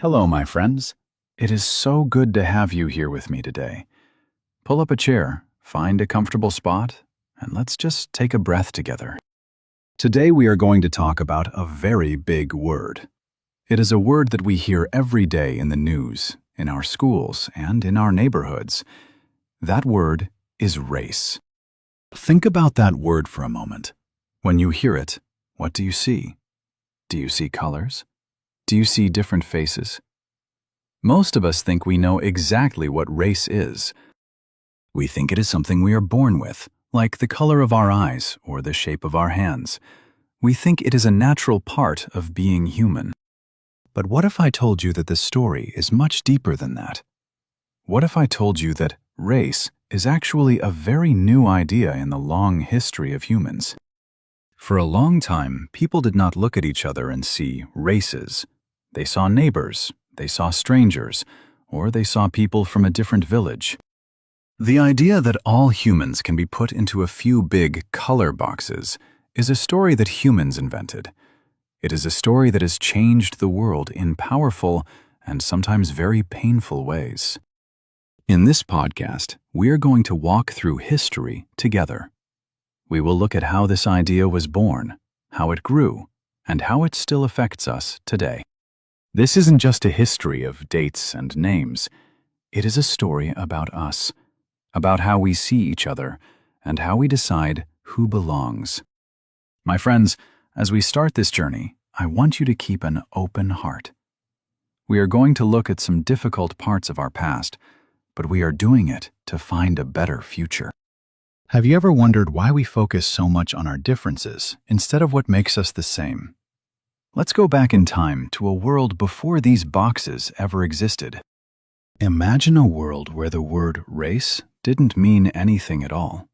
Hello, my friends. It is so good to have you here with me today. Pull up a chair, find a comfortable spot, and let's just take a breath together. Today we are going to talk about a very big word. It is a word that we hear every day in the news, in our schools, and in our neighborhoods. That word is race. Think about that word for a moment. When you hear it, what do you see? Do you see colors? Do you see different faces? Most of us think we know exactly what race is. We think it is something we are born with, like the color of our eyes or the shape of our hands. We think it is a natural part of being human. But what if I told you that the story is much deeper than that? What if I told you that race is actually a very new idea in the long history of humans? For a long time, people did not look at each other and see races. They saw neighbors, they saw strangers, or they saw people from a different village. The idea that all humans can be put into a few big color boxes is a story that humans invented. It is a story that has changed the world in powerful and sometimes very painful ways. In this podcast, we are going to walk through history together. We will look at how this idea was born, how it grew, and how it still affects us today. This isn't just a history of dates and names. It is a story about us, about how we see each other, and how we decide who belongs. My friends, as we start this journey, I want you to keep an open heart. We are going to look at some difficult parts of our past, but we are doing it to find a better future. Have you ever wondered why we focus so much on our differences instead of what makes us the same? Let's go back in time to a world before these boxes ever existed. Imagine a world where the word race didn't mean anything at all.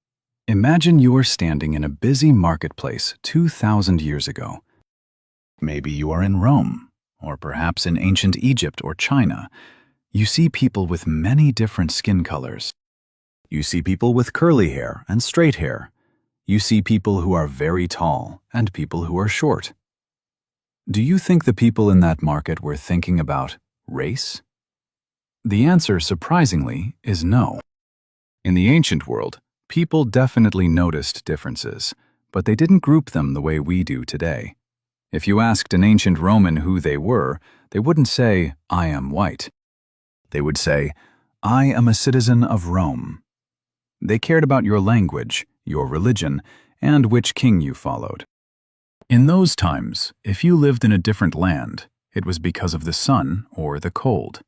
Imagine you are standing in a busy marketplace 2,000 years ago. Maybe you are in Rome, or perhaps in ancient Egypt or China. You see people with many different skin colors. You see people with curly hair and straight hair. You see people who are very tall and people who are short. Do you think the people in that market were thinking about race? The answer, surprisingly, is no. In the ancient world, people definitely noticed differences, but they didn't group them the way we do today. If you asked an ancient Roman who they were, they wouldn't say, "I am white." They would say, "I am a citizen of Rome." They cared about your language, your religion, and which king you followed. In those times, if you lived in a different land, it was because of the sun or the cold.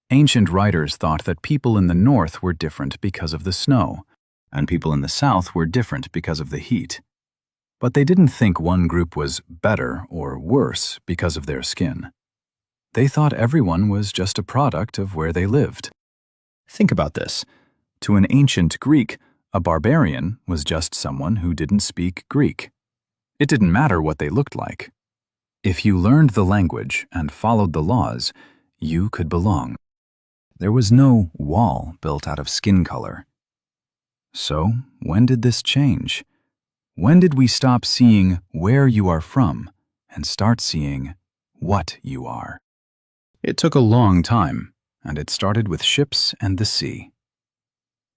Ancient writers thought that people in the north were different because of the snow, and people in the south were different because of the heat. But they didn't think one group was better or worse because of their skin. They thought everyone was just a product of where they lived. Think about this. To an ancient Greek, a barbarian was just someone who didn't speak Greek. It didn't matter what they looked like. If you learned the language and followed the laws, you could belong. There was no wall built out of skin color. So, when did this change? When did we stop seeing where you are from and start seeing what you are? It took a long time, and it started with ships and the sea.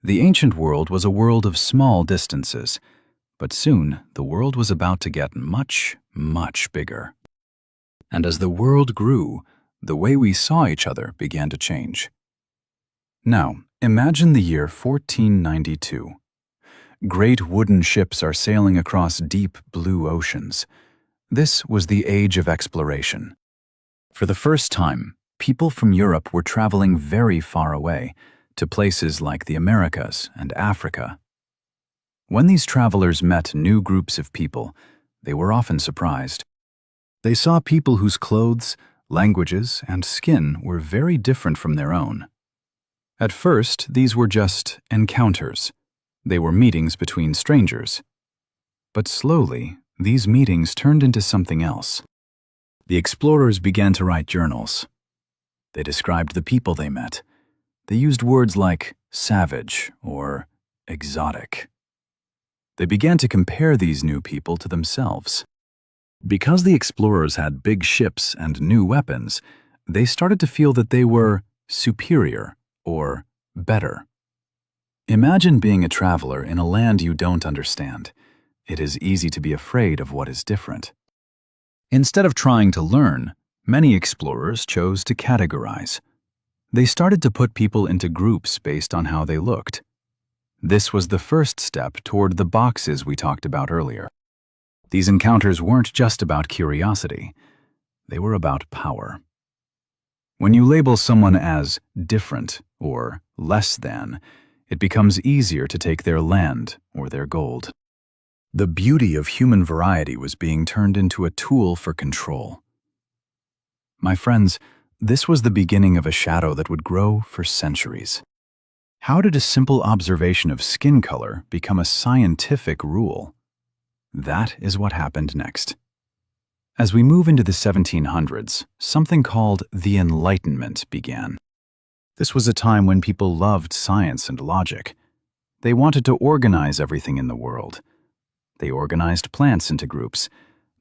The ancient world was a world of small distances, but soon the world was about to get much, much bigger. And as the world grew, the way we saw each other began to change. Now, imagine the year 1492. Great wooden ships are sailing across deep blue oceans. This was the age of exploration. For the first time, people from Europe were traveling very far away, to places like the Americas and Africa. When these travelers met new groups of people, they were often surprised. They saw people whose clothes, languages, and skin were very different from their own. At first, these were just encounters. They were meetings between strangers. But slowly, these meetings turned into something else. The explorers began to write journals. They described the people they met. They used words like savage or exotic. They began to compare these new people to themselves. Because the explorers had big ships and new weapons, they started to feel that they were superior or better. Imagine being a traveler in a land you don't understand. It is easy to be afraid of what is different. Instead of trying to learn, many explorers chose to categorize. They started to put people into groups based on how they looked. This was the first step toward the boxes we talked about earlier. These encounters weren't just about curiosity. They were about power. When you label someone as different or less than, it becomes easier to take their land or their gold. The beauty of human variety was being turned into a tool for control. My friends, this was the beginning of a shadow that would grow for centuries. How did a simple observation of skin color become a scientific rule? That is what happened next. As we move into the 1700s, something called the Enlightenment began. This was a time when people loved science and logic. They wanted to organize everything in the world. They organized plants into groups.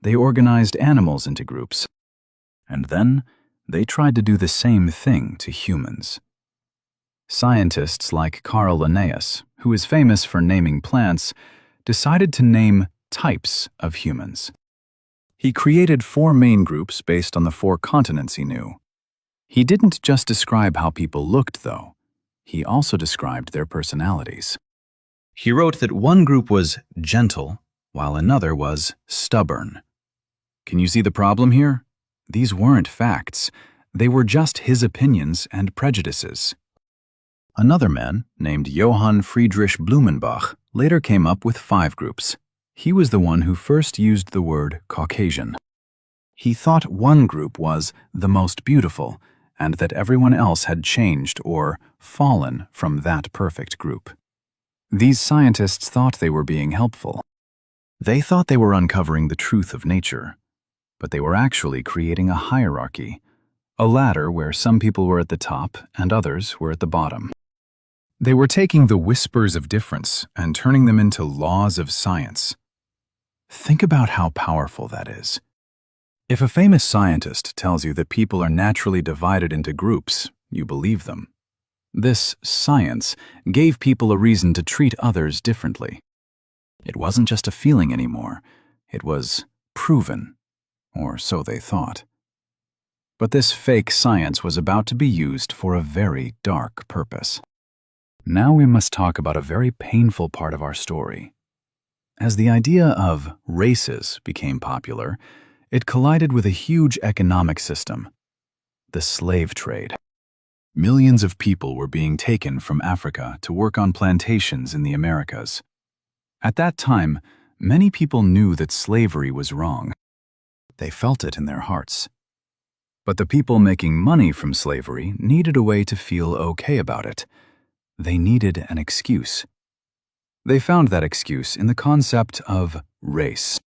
They organized animals into groups. And then they tried to do the same thing to humans. Scientists like Carl Linnaeus, who is famous for naming plants, decided to name types of humans. He created 4 main groups based on the 4 continents he knew. He didn't just describe how people looked, though. He also described their personalities. He wrote that one group was gentle, while another was stubborn. Can you see the problem here? These weren't facts. They were just his opinions and prejudices. Another man, named Johann Friedrich Blumenbach, later came up with 5 groups. He was the one who first used the word Caucasian. He thought one group was the most beautiful, and that everyone else had changed or fallen from that perfect group. These scientists thought they were being helpful. They thought they were uncovering the truth of nature, but they were actually creating a hierarchy, a ladder where some people were at the top and others were at the bottom. They were taking the whispers of difference and turning them into laws of science. Think about how powerful that is. If a famous scientist tells you that people are naturally divided into groups, you believe them. This science gave people a reason to treat others differently. It wasn't just a feeling anymore. It was proven, or so they thought. But this fake science was about to be used for a very dark purpose. Now we must talk about a very painful part of our story. As the idea of races became popular, it collided with a huge economic system, the slave trade. Millions of people were being taken from Africa to work on plantations in the Americas. At that time, many people knew that slavery was wrong. They felt it in their hearts. But the people making money from slavery needed a way to feel okay about it. They needed an excuse. They found that excuse in the concept of race.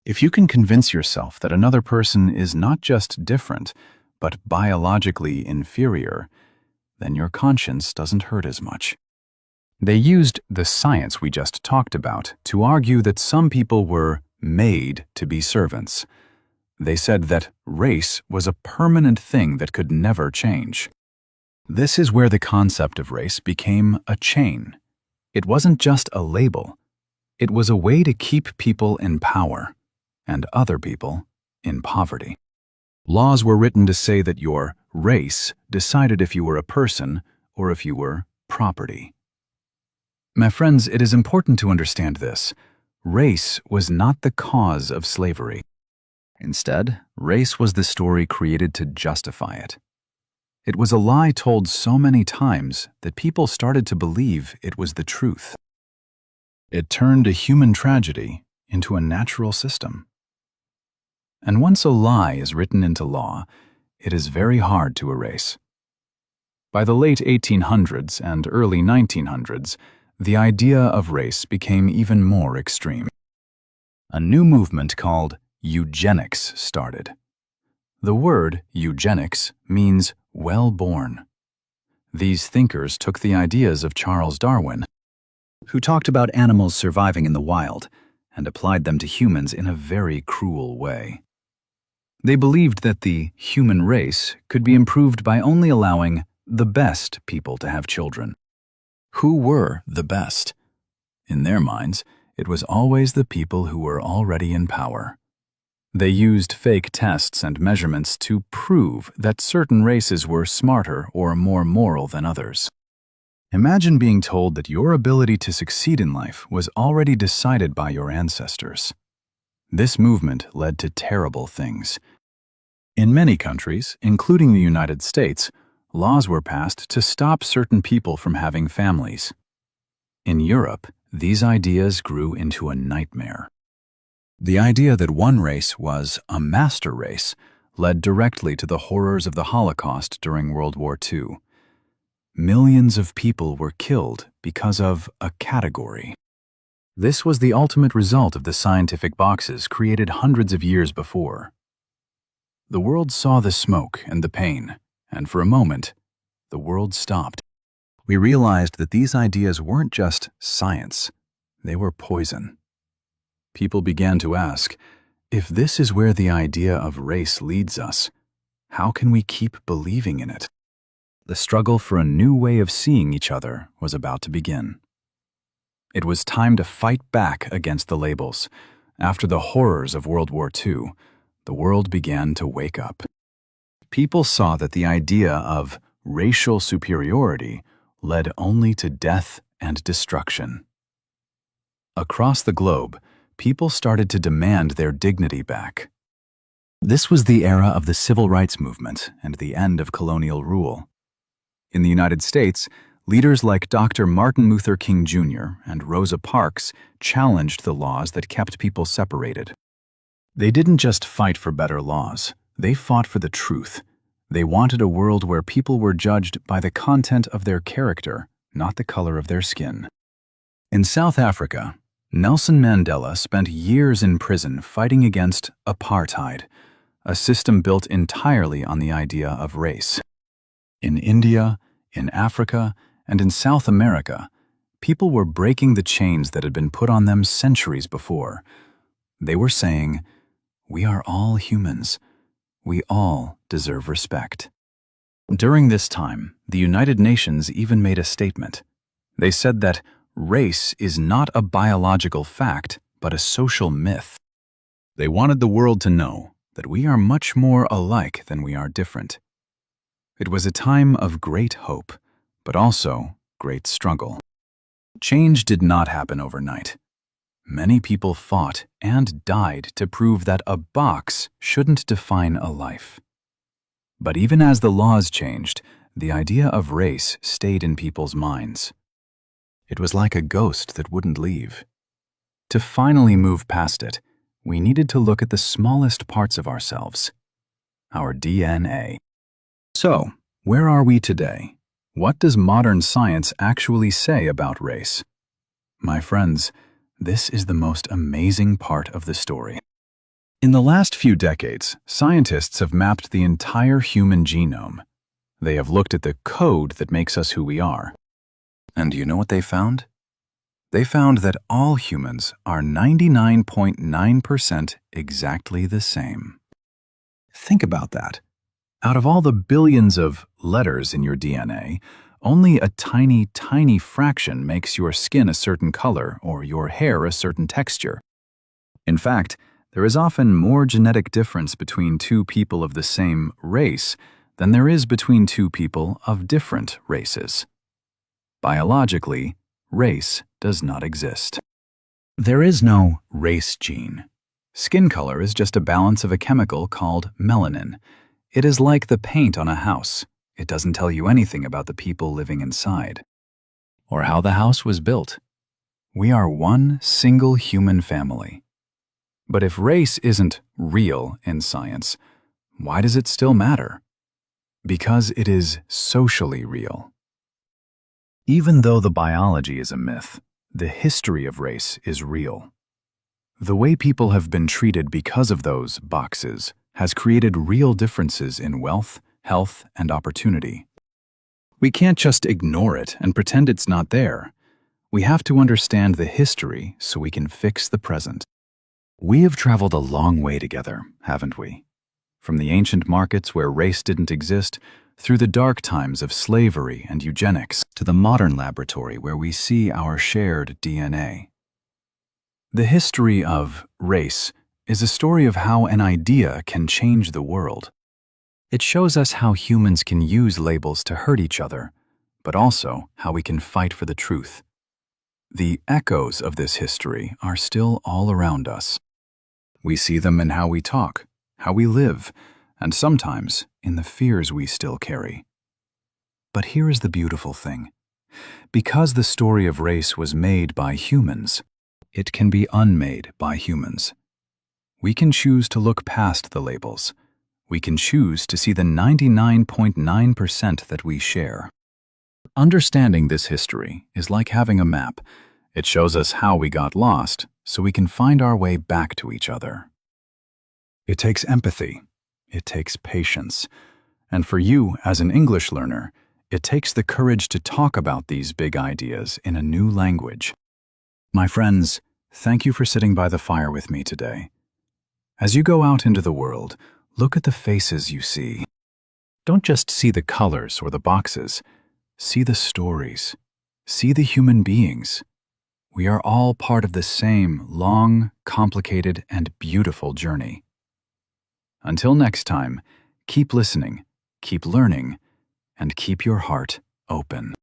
If you can convince yourself that another person is not just different, but biologically inferior, then your conscience doesn't hurt as much. They used the science we just talked about to argue that some people were made to be servants. They said that race was a permanent thing that could never change. This is where the concept of race became a chain. It wasn't just a label. It was a way to keep people in power and other people in poverty. Laws were written to say that your race decided if you were a person or if you were property. My friends, it is important to understand this. Race was not the cause of slavery. Instead, race was the story created to justify it. It was a lie told so many times that people started to believe it was the truth. It turned a human tragedy into a natural system. And once a lie is written into law, it is very hard to erase. By the late 1800s and early 1900s, the idea of race became even more extreme. A new movement called eugenics started. The word eugenics means well-born. These thinkers took the ideas of Charles Darwin, who talked about animals surviving in the wild, and applied them to humans in a very cruel way. They believed that the human race could be improved by only allowing the best people to have children. Who were the best? In their minds, it was always the people who were already in power. They used fake tests and measurements to prove that certain races were smarter or more moral than others. Imagine being told that your ability to succeed in life was already decided by your ancestors. This movement led to terrible things. In many countries, including the United States, laws were passed to stop certain people from having families. In Europe, these ideas grew into a nightmare. The idea that one race was a master race led directly to the horrors of the Holocaust during World War II. Millions of people were killed because of a category. This was the ultimate result of the scientific boxes created hundreds of years before. The world saw the smoke and the pain, and for a moment, the world stopped. We realized that these ideas weren't just science, they were poison. People began to ask, if this is where the idea of race leads us, how can we keep believing in it? The struggle for a new way of seeing each other was about to begin. It was time to fight back against the labels. After the horrors of World War II, the world began to wake up. People saw that the idea of racial superiority led only to death and destruction. Across the globe, people started to demand their dignity back. This was the era of the civil rights movement and the end of colonial rule. In the United States, leaders like Dr. Martin Luther King Jr. and Rosa Parks challenged the laws that kept people separated. They didn't just fight for better laws, they fought for the truth. They wanted a world where people were judged by the content of their character, not the color of their skin. In South Africa, Nelson Mandela spent years in prison fighting against apartheid, a system built entirely on the idea of race. In India, in Africa, and in South America, people were breaking the chains that had been put on them centuries before. They were saying, "We are all humans. We all deserve respect." During this time, the United Nations even made a statement. They said that race is not a biological fact, but a social myth. They wanted the world to know that we are much more alike than we are different. It was a time of great hope, but also great struggle. Change did not happen overnight. Many people fought and died to prove that a box shouldn't define a life. But even as the laws changed, the idea of race stayed in people's minds. It was like a ghost that wouldn't leave. To finally move past it, we needed to look at the smallest parts of ourselves, our DNA. So, where are we today? What does modern science actually say about race? My friends, this is the most amazing part of the story. In the last few decades, scientists have mapped the entire human genome. They have looked at the code that makes us who we are. And you know what they found? They found that all humans are 99.9% exactly the same. Think about that. Out of all the billions of letters in your DNA, only a tiny, tiny fraction makes your skin a certain color or your hair a certain texture. In fact, there is often more genetic difference between two people of the same race than there is between two people of different races. Biologically, race does not exist. There is no race gene. Skin color is just a balance of a chemical called melanin. It is like the paint on a house. It doesn't tell you anything about the people living inside, or how the house was built. We are one single human family. But if race isn't real in science, why does it still matter? Because it is socially real. Even though the biology is a myth, the history of race is real. The way people have been treated because of those boxes has created real differences in wealth, health, and opportunity. We can't just ignore it and pretend it's not there. We have to understand the history so we can fix the present. We have traveled a long way together, haven't we? From the ancient markets where race didn't exist, through the dark times of slavery and eugenics, to the modern laboratory where we see our shared DNA. The history of race is a story of how an idea can change the world. It shows us how humans can use labels to hurt each other, but also how we can fight for the truth. The echoes of this history are still all around us. We see them in how we talk, how we live, and sometimes in the fears we still carry. But here is the beautiful thing. Because the story of race was made by humans, it can be unmade by humans. We can choose to look past the labels. We can choose to see the 99.9% that we share. Understanding this history is like having a map. It shows us how we got lost so we can find our way back to each other. It takes empathy. It takes patience. And for you, as an English learner, it takes the courage to talk about these big ideas in a new language. My friends, thank you for sitting by the fire with me today. As you go out into the world, look at the faces you see. Don't just see the colors or the boxes. See the stories. See the human beings. We are all part of the same long, complicated, and beautiful journey. Until next time, keep listening, keep learning, and keep your heart open.